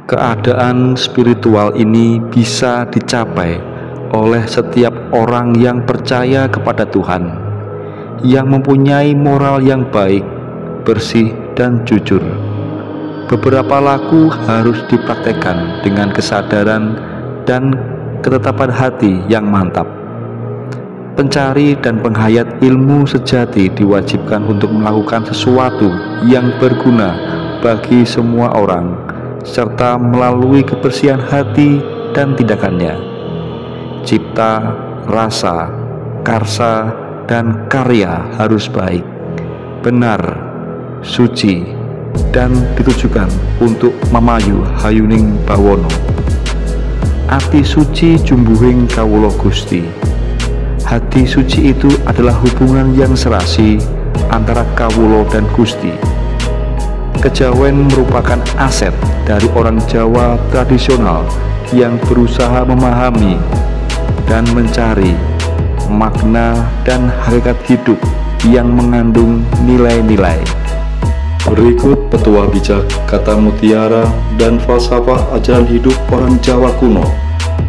Keadaan spiritual ini bisa dicapai oleh setiap orang yang percaya kepada Tuhan, yang mempunyai moral yang baik, bersih, dan jujur. Beberapa laku harus dipraktekkan dengan kesadaran dan ketetapan hati yang mantap. Pencari dan penghayat ilmu sejati diwajibkan untuk melakukan sesuatu yang berguna bagi semua orang, serta melalui kebersihan hati dan tindakannya. Cipta, rasa, karsa, dan karya harus baik, benar, suci, dan ditujukan untuk memayu hayuning bawono. Ati suci jumbuhing kawula Gusti. Hati suci itu adalah hubungan yang serasi antara kawula dan Gusti. Kejawen merupakan aset dari orang Jawa tradisional yang berusaha memahami dan mencari makna dan hakikat hidup yang mengandung nilai-nilai. Berikut petuah bijak, kata mutiara, dan falsafah ajaran hidup orang Jawa kuno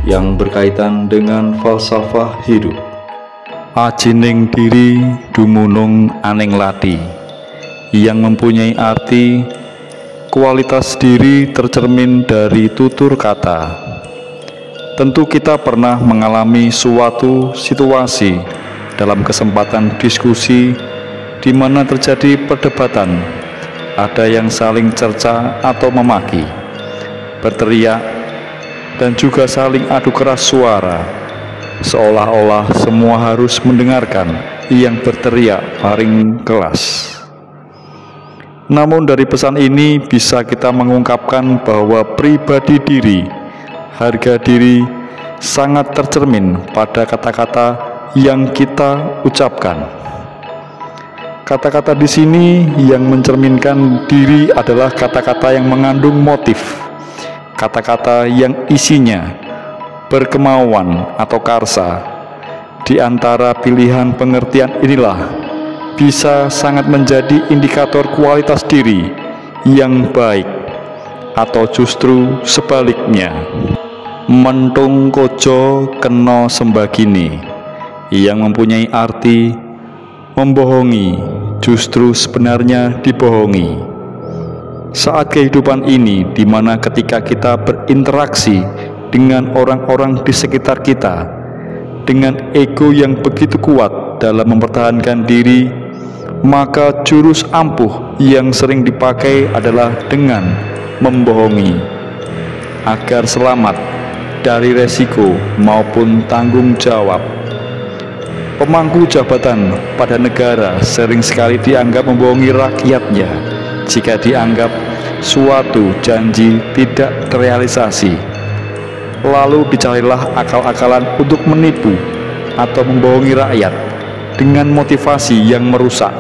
yang berkaitan dengan falsafah hidup. Ajining diri dumunung aning lati, yang mempunyai arti kualitas diri tercermin dari tutur kata. Tentu kita pernah mengalami suatu situasi dalam kesempatan diskusi di mana terjadi perdebatan, ada yang saling cerca atau memaki, berteriak, dan juga saling adu keras suara, seolah-olah semua harus mendengarkan yang berteriak paling keras. Namun dari pesan ini bisa kita mengungkapkan bahwa pribadi diri, harga diri sangat tercermin pada kata-kata yang kita ucapkan. Kata-kata di sini yang mencerminkan diri adalah kata-kata yang mengandung motif, kata-kata yang isinya berkemauan atau karsa. Di antara pilihan pengertian inilah bisa sangat menjadi indikator kualitas diri yang baik, atau justru sebaliknya. Mentung kojo kena sembagini, yang mempunyai arti membohongi justru sebenarnya dibohongi. Saat kehidupan ini, di mana ketika kita berinteraksi dengan orang-orang di sekitar kita dengan ego yang begitu kuat dalam mempertahankan diri, maka jurus ampuh yang sering dipakai adalah dengan membohongi agar selamat dari resiko maupun tanggung jawab. Pemangku jabatan pada negara sering sekali dianggap membohongi rakyatnya jika dianggap suatu janji tidak terrealisasi. Lalu dicarilah akal-akalan untuk menipu atau membohongi rakyat dengan motivasi yang merusak.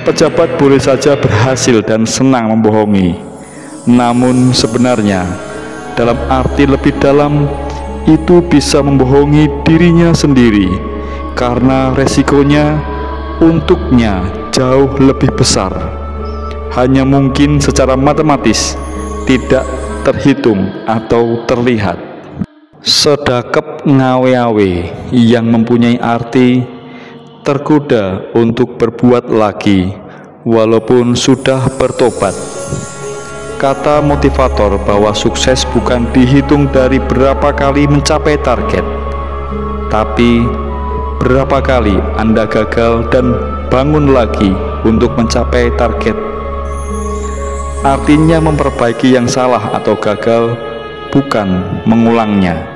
Pejabat boleh saja berhasil dan senang membohongi, namun sebenarnya dalam arti lebih dalam itu bisa membohongi dirinya sendiri, karena resikonya untuknya jauh lebih besar. Hanya mungkin secara matematis tidak terhitung atau terlihat. Sedakep ngawe-awe, yang mempunyai arti tergoda untuk berbuat lagi walaupun sudah bertobat. Kata motivator bahwa sukses bukan dihitung dari berapa kali mencapai target, tapi berapa kali Anda gagal dan bangun lagi untuk mencapai target. Artinya memperbaiki yang salah atau gagal, bukan mengulangnya.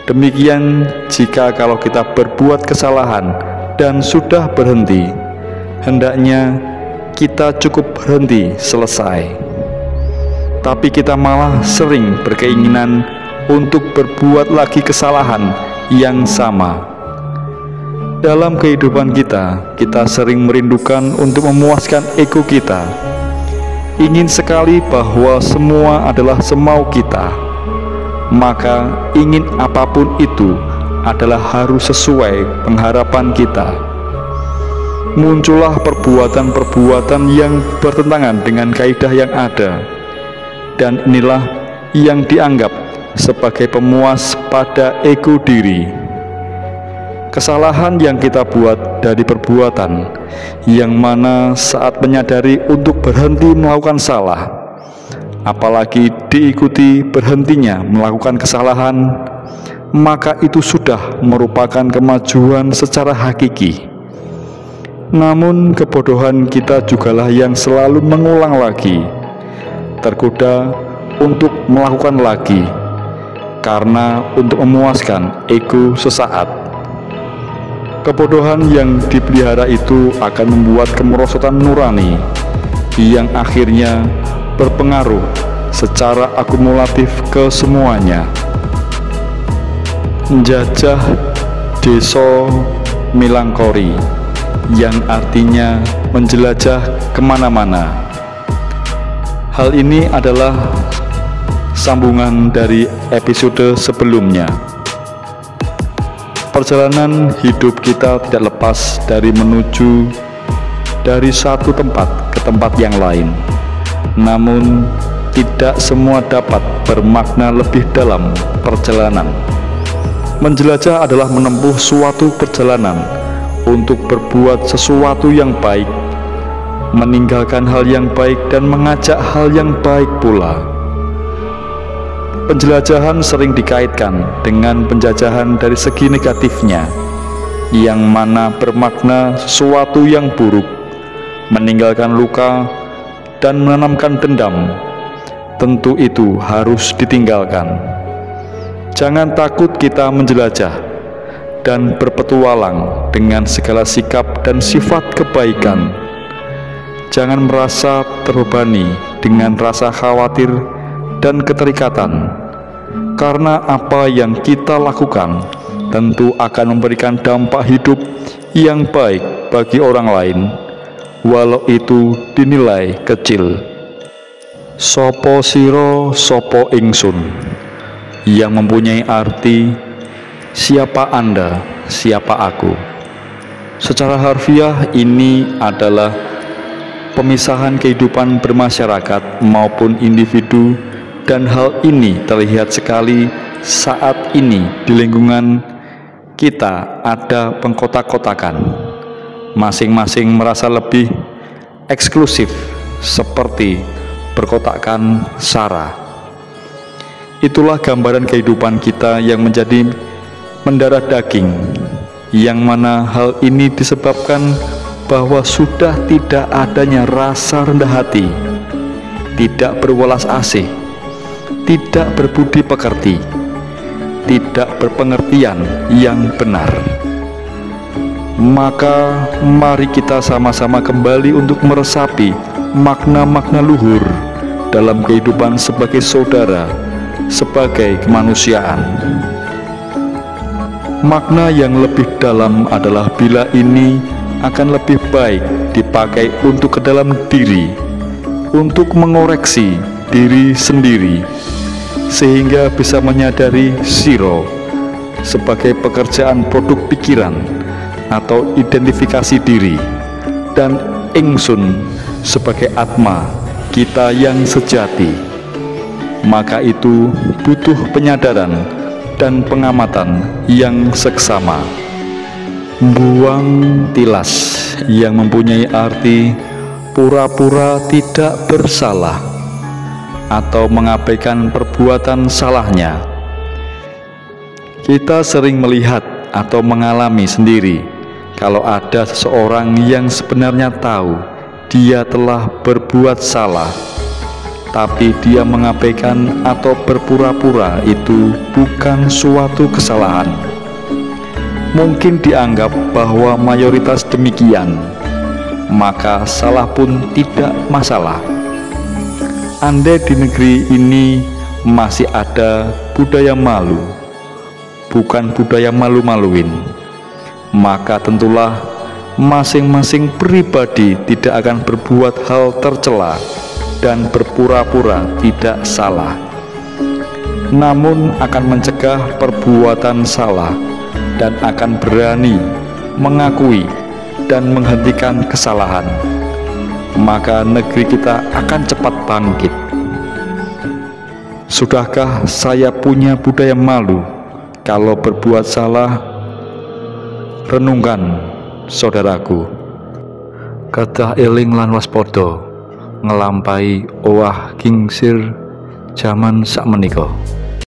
Demikian jika kalau kita berbuat kesalahan dan sudah berhenti, hendaknya kita cukup berhenti selesai. Tapi kita malah sering berkeinginan untuk berbuat lagi kesalahan yang sama. Dalam kehidupan kita sering merindukan untuk memuaskan ego kita. Ingin sekali bahwa semua adalah semau kita. Maka ingin apapun itu adalah harus sesuai pengharapan kita. Muncullah perbuatan-perbuatan yang bertentangan dengan kaidah yang ada. dan inilah yang dianggap sebagai pemuas pada ego diri. Kesalahan yang kita buat dari perbuatan yang mana saat menyadari untuk berhenti melakukan salah, apalagi diikuti berhentinya melakukan kesalahan, maka itu sudah merupakan kemajuan secara hakiki. Namun kebodohan kita jugalah yang selalu mengulang lagi, tergoda untuk melakukan lagi, karena untuk memuaskan ego sesaat. Kebodohan yang dipelihara itu akan membuat kemerosotan nurani yang akhirnya berpengaruh secara akumulatif ke semuanya. Njajah deso milangkori, yang artinya menjelajah kemana-mana. Hal ini adalah sambungan dari episode sebelumnya. Perjalanan hidup kita tidak lepas dari menuju dari satu tempat ke tempat yang lain. Namun, tidak semua dapat bermakna lebih dalam perjalanan. Menjelajah adalah menempuh suatu perjalanan untuk berbuat sesuatu yang baik, meninggalkan hal yang baik dan mengajak hal yang baik pula. Penjelajahan sering dikaitkan dengan penjajahan dari segi negatifnya, yang mana bermakna sesuatu yang buruk, meninggalkan luka, dan menanamkan dendam. Tentu itu harus ditinggalkan. Jangan takut kita menjelajah dan berpetualang dengan segala sikap dan sifat kebaikan. Jangan merasa terbebani dengan rasa khawatir dan keterikatan, karena apa yang kita lakukan tentu akan memberikan dampak hidup yang baik bagi orang lain, walau itu dinilai kecil. Sopo siro sopo ingsun, yang mempunyai arti siapa Anda, siapa aku. Secara harfiah ini adalah pemisahan kehidupan bermasyarakat maupun individu, dan hal ini terlihat sekali saat ini di lingkungan kita ada pengkotak-kotakan. Masing-masing merasa lebih eksklusif, seperti berkotakkan sara. Itulah gambaran kehidupan kita yang menjadi mendarah daging, yang mana hal ini disebabkan bahwa sudah tidak adanya rasa rendah hati, tidak berwelas asih, tidak berbudi pekerti, tidak berpengertian yang benar. Maka mari kita sama-sama kembali untuk meresapi makna-makna luhur dalam kehidupan sebagai saudara, sebagai kemanusiaan. Makna yang lebih dalam adalah bila ini akan lebih baik dipakai untuk ke dalam diri, untuk mengoreksi diri sendiri, sehingga bisa menyadari siro sebagai pekerjaan produk pikiran atau identifikasi diri, dan ingsun sebagai atma kita yang sejati. Maka itu butuh penyadaran dan pengamatan yang seksama. Buang tilas yang mempunyai arti pura-pura tidak bersalah atau mengabaikan perbuatan salahnya. Kita sering melihat atau mengalami sendiri kalau ada seseorang yang sebenarnya tahu dia telah berbuat salah, tapi dia mengabaikan atau berpura-pura itu bukan suatu kesalahan. Mungkin dianggap bahwa mayoritas demikian, maka salah pun tidak masalah. Andai di negeri ini masih ada budaya malu, bukan budaya malu-maluin, maka tentulah masing-masing pribadi tidak akan berbuat hal tercela dan berpura-pura tidak salah, namun akan mencegah perbuatan salah dan akan berani mengakui dan menghentikan kesalahan. Maka negeri kita akan cepat bangkit. Sudahkah saya punya budaya malu kalau berbuat salah? Renungkan, saudaraku. Kedah eling lan waspada ngelampahi owah kingsir jaman sakmenika.